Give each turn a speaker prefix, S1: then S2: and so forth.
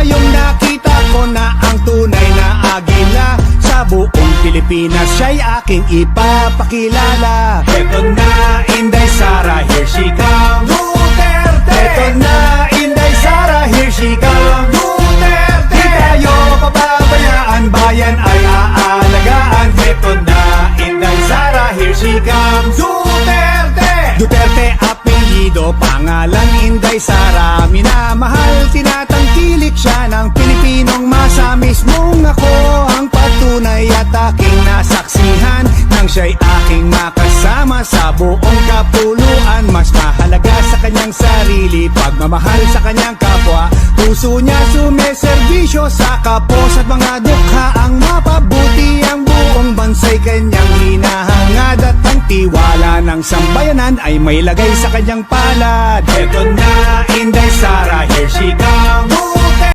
S1: ngayong nakita ko na ang tunay na agila. Sa buong Pilipinas siya'y aking ipapakilala. Eto na, Inday Sara, here she comes. Duterte! Eto na, Inday Sara, here she comes. Duterte! Di tayo pababayaan, bayan ay aalagaan. Eto na, Inday Sara, here she comes. Duterte! Duterte apelyido, pangalan Inday Sara. Minamahal, tinatangkilik siya ng Pilipinong masa. Mismong ako ang patunay at aking nasaksihan nang siya'y aking makasama sa buong kapuluan. Mas mahalaga sa kanyang sarili, pagmamahal sa kanyang kapwa. Puso niya sumeservisyo sa kapos at mga dukha. Ang mapabuti ang buong bansa'y kanyang hinahangad. At ang tiwala ng sambayanan ay may lagay sa kanyang palad. Eto na, Inday Sara, here she comes.